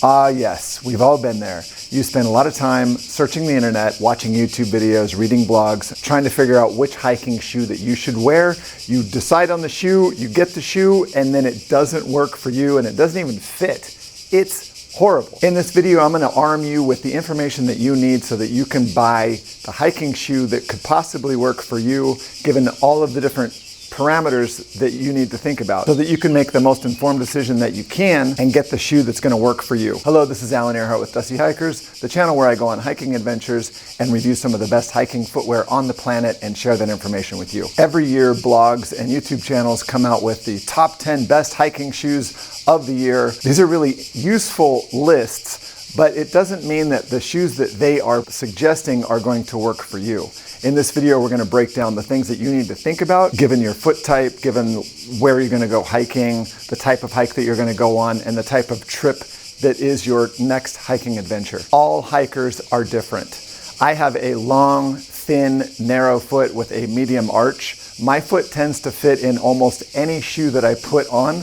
Ah, yes, we've all been there. You spend a lot of time searching the internet, watching YouTube videos, reading blogs, trying to figure out which hiking shoe that you should wear. You decide on the shoe, you get the shoe, and then it doesn't work for you and it doesn't even fit. It's horrible. In this video, I'm going to arm you with the information that you need so that you can buy the hiking shoe that could possibly work for you, given all of the different parameters that you need to think about so that you can make the most informed decision that you can and get the shoe that's going to work for you. Hello, this is Alan Earhart with Dusty Hikers, the channel where I go on hiking adventures and review some of the best hiking footwear on the planet and share that information with you. Every year, blogs and YouTube channels come out with the top 10 best hiking shoes of the year. These are really useful lists, but it doesn't mean that the shoes that they are suggesting are going to work for you. In this video, we're going to break down the things that you need to think about, given your foot type, given where you're going to go hiking, the type of hike that you're going to go on, and the type of trip that is your next hiking adventure. All hikers are different. I have a long, thin, narrow foot with a medium arch. My foot tends to fit in almost any shoe that I put on,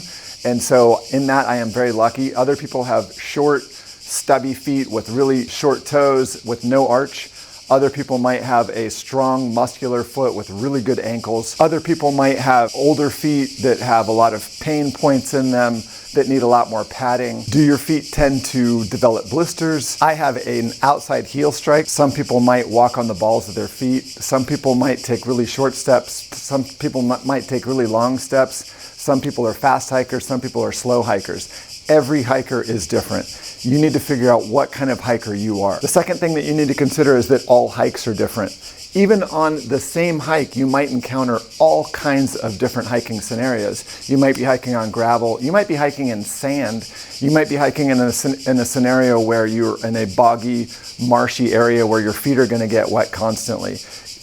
and so in that I am very lucky. Other people have short, stubby feet with really short toes with no arch. Other people might have a strong, muscular foot with really good ankles. Other people might have older feet that have a lot of pain points in them that need a lot more padding. Do your feet tend to develop blisters? I have an outside heel strike. Some people might walk on the balls of their feet. Some people might take really short steps. Some people might take really long steps. Some people are fast hikers. Some people are slow hikers. Every hiker is different. You need to figure out what kind of hiker you are. The second thing that you need to consider is that all hikes are different. Even on the same hike, you might encounter all kinds of different hiking scenarios. You might be hiking on gravel. You might be hiking in sand. You might be hiking in a scenario where you're in a boggy, marshy area where your feet are going to get wet constantly.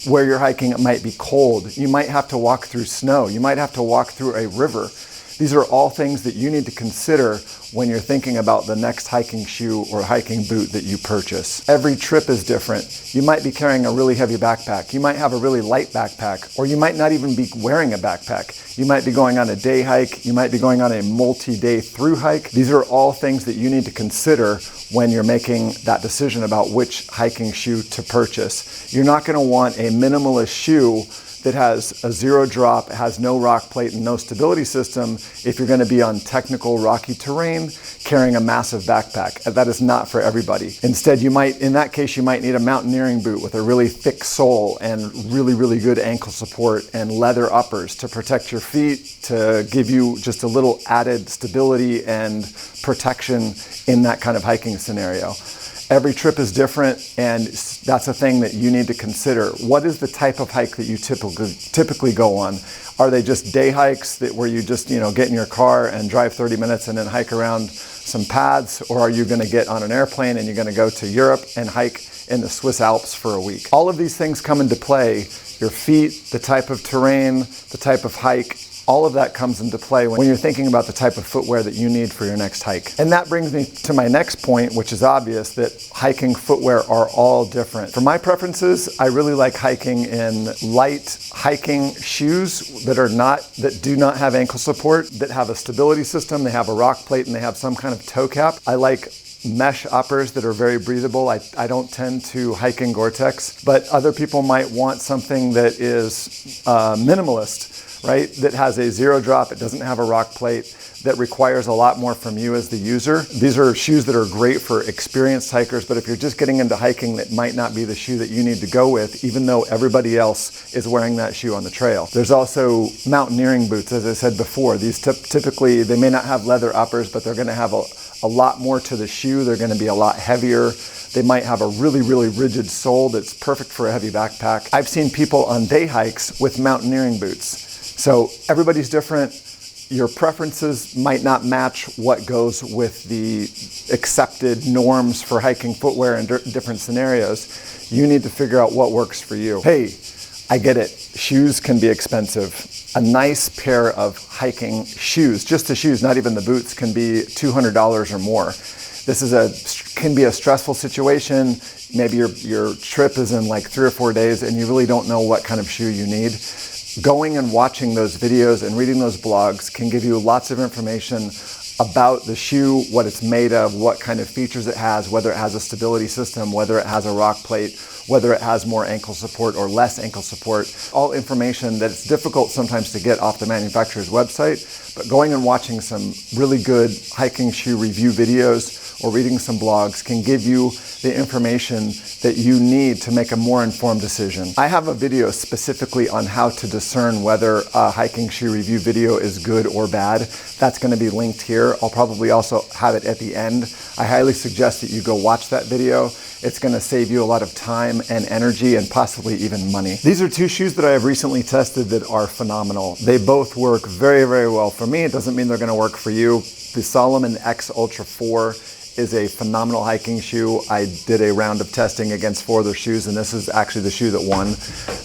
Where you're hiking, it might be cold. You might have to walk through snow. You might have to walk through a river. These are all things that you need to consider when you're thinking about the next hiking shoe or hiking boot that you purchase. Every trip is different. You might be carrying a really heavy backpack. You might have a really light backpack, or you might not even be wearing a backpack. You might be going on a day hike. You might be going on a multi-day through hike. These are all things that you need to consider when you're making that decision about which hiking shoe to purchase. You're not going to want a minimalist shoe that has a zero drop, has no rock plate and no stability system if you're going to be on technical rocky terrain carrying a massive backpack. That is not for everybody. Instead, in that case, you might need a mountaineering boot with a really thick sole and really good ankle support and leather uppers to protect your feet, to give you just a little added stability and protection in that kind of hiking scenario. Every trip is different, and that's a thing that you need to consider. What is the type of hike that you typically go on? Are they just day hikes where you just get in your car and drive 30 minutes and then hike around some paths? Or are you going to get on an airplane and you're going to go to Europe and hike in the Swiss Alps for a week? All of these things come into play. Your feet, the type of terrain, the type of hike, all of that comes into play when you're thinking about the type of footwear that you need for your next hike. And that brings me to my next point, which is obvious, that hiking footwear are all different. For my preferences, I really like hiking in light hiking shoes that do not have ankle support, that have a stability system, they have a rock plate, and they have some kind of toe cap. I like mesh uppers that are very breathable. I don't tend to hike in Gore-Tex, but other people might want something that is minimalist, right? That has a zero drop, it doesn't have a rock plate, that requires a lot more from you as the user. These are shoes that are great for experienced hikers, but if you're just getting into hiking, that might not be the shoe that you need to go with, even though everybody else is wearing that shoe on the trail. There's also mountaineering boots, as I said before. These typically, they may not have leather uppers, but they're gonna have a lot more to the shoe. They're gonna be a lot heavier. They might have a really rigid sole that's perfect for a heavy backpack. I've seen people on day hikes with mountaineering boots. So everybody's different. Your preferences might not match what goes with the accepted norms for hiking footwear in different scenarios. You need to figure out what works for you. Hey, I get it. Shoes can be expensive. A nice pair of hiking shoes, just the shoes, not even the boots, can be $200 or more. This can be a stressful situation. Maybe your trip is in like 3 or 4 days and you really don't know what kind of shoe you need. Going and watching those videos and reading those blogs can give you lots of information about the shoe, what it's made of, what kind of features it has, whether it has a stability system, whether it has a rock plate, whether it has more ankle support or less ankle support. All information that it's difficult sometimes to get off the manufacturer's website, but going and watching some really good hiking shoe review videos or reading some blogs can give you the information that you need to make a more informed decision. I have a video specifically on how to discern whether a hiking shoe review video is good or bad. That's going to be linked here. I'll probably also have it at the end. I highly suggest that you go watch that video. It's going to save you a lot of time and energy and possibly even money. These are two shoes that I have recently tested that are phenomenal. They both work very, very well for me. It doesn't mean they're going to work for you. The Salomon X Ultra 4 is a phenomenal hiking shoe. I did a round of testing against 4 other shoes, and this is actually the shoe that won.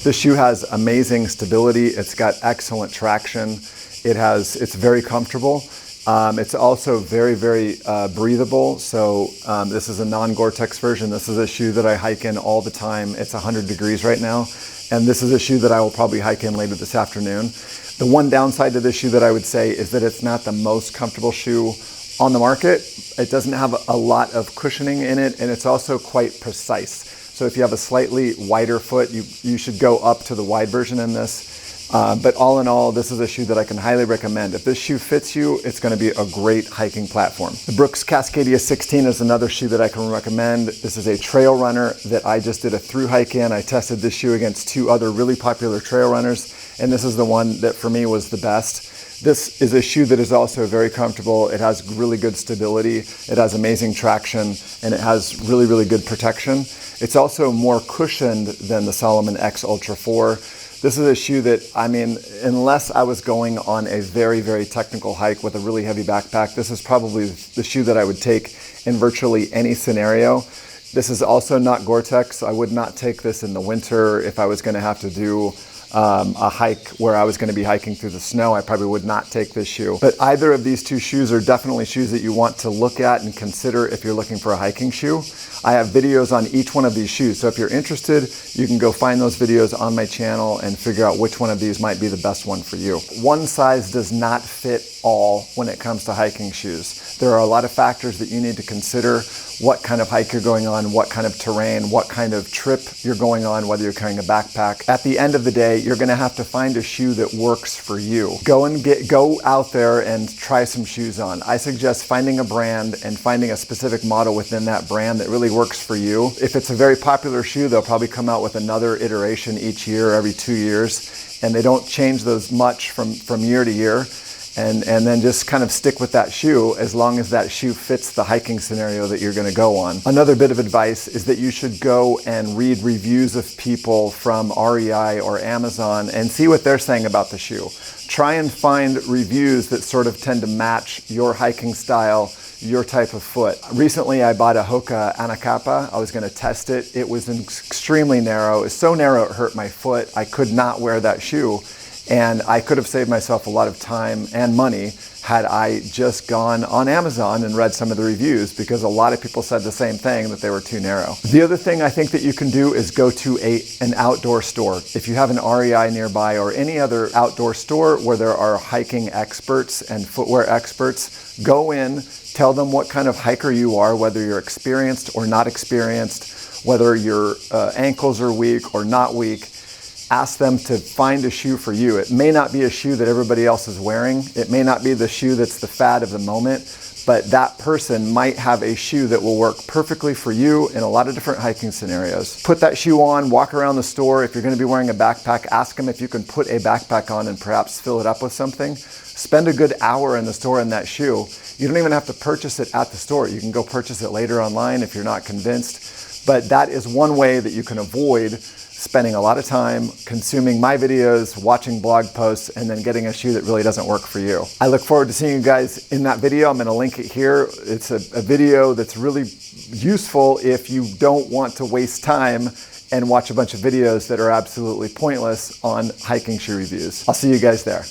This shoe has amazing stability. It's got excellent traction. It's very comfortable. It's also very, very breathable. So this is a non-Gore-Tex version. This is a shoe that I hike in all the time. It's 100 degrees right now. And this is a shoe that I will probably hike in later this afternoon. The one downside to this shoe that I would say is that it's not the most comfortable shoe on the market. It doesn't have a lot of cushioning in it, and it's also quite precise. So if you have a slightly wider foot, you should go up to the wide version in this. But all in all, this is a shoe that I can highly recommend. If this shoe fits you, it's going to be a great hiking platform. The Brooks Cascadia 16 is another shoe that I can recommend. This is a trail runner that I just did a through hike in. I tested this shoe against 2 other really popular trail runners, and this is the one that for me was the best. This is a shoe that is also very comfortable. It has really good stability. It has amazing traction, and it has really, really good protection. It's also more cushioned than the Salomon X Ultra 4. This is a shoe that, I mean, unless I was going on a very, very technical hike with a really heavy backpack, this is probably the shoe that I would take in virtually any scenario. This is also not Gore-Tex. I would not take this in the winter if I was going to have to do a hike where I was going to be hiking through the snow. I probably would not take this shoe. But either of these 2 shoes are definitely shoes that you want to look at and consider if you're looking for a hiking shoe. I have videos on each one of these shoes, so if you're interested, you can go find those videos on my channel and figure out which one of these might be the best one for you. One size does not fit all when it comes to hiking shoes. There are a lot of factors that you need to consider: what kind of hike you're going on, what kind of terrain, what kind of trip you're going on, whether you're carrying a backpack. At the end of the day, you're going to have to find a shoe that works for you. Go out there and try some shoes on. I suggest finding a brand and finding a specific model within that brand that really works for you. If it's a very popular shoe, they'll probably come out with another iteration each year, every 2 years, and they don't change those much from year to year. And then just kind of stick with that shoe as long as that shoe fits the hiking scenario that you're going to go on. Another bit of advice is that you should go and read reviews of people from REI or Amazon and see what they're saying about the shoe. Try and find reviews that sort of tend to match your hiking style, your type of foot. Recently, I bought a Hoka Anacapa. I was going to test it. It was extremely narrow. It was so narrow it hurt my foot. I could not wear that shoe. And I could have saved myself a lot of time and money had I just gone on Amazon and read some of the reviews, because a lot of people said the same thing, that they were too narrow. The other thing I think that you can do is go to an outdoor store. If you have an REI nearby or any other outdoor store where there are hiking experts and footwear experts, go in, tell them what kind of hiker you are, whether you're experienced or not experienced, whether your ankles are weak or not weak. Ask them to find a shoe for you. It may not be a shoe that everybody else is wearing. It may not be the shoe that's the fad of the moment, but that person might have a shoe that will work perfectly for you in a lot of different hiking scenarios. Put that shoe on, walk around the store. If you're going to be wearing a backpack, ask them if you can put a backpack on and perhaps fill it up with something. Spend a good hour in the store in that shoe. You don't even have to purchase it at the store. You can go purchase it later online if you're not convinced. But that is one way that you can avoid spending a lot of time consuming my videos, watching blog posts, and then getting a shoe that really doesn't work for you. I look forward to seeing you guys in that video. I'm going to link it here. It's a video that's really useful if you don't want to waste time and watch a bunch of videos that are absolutely pointless on hiking shoe reviews. I'll see you guys there.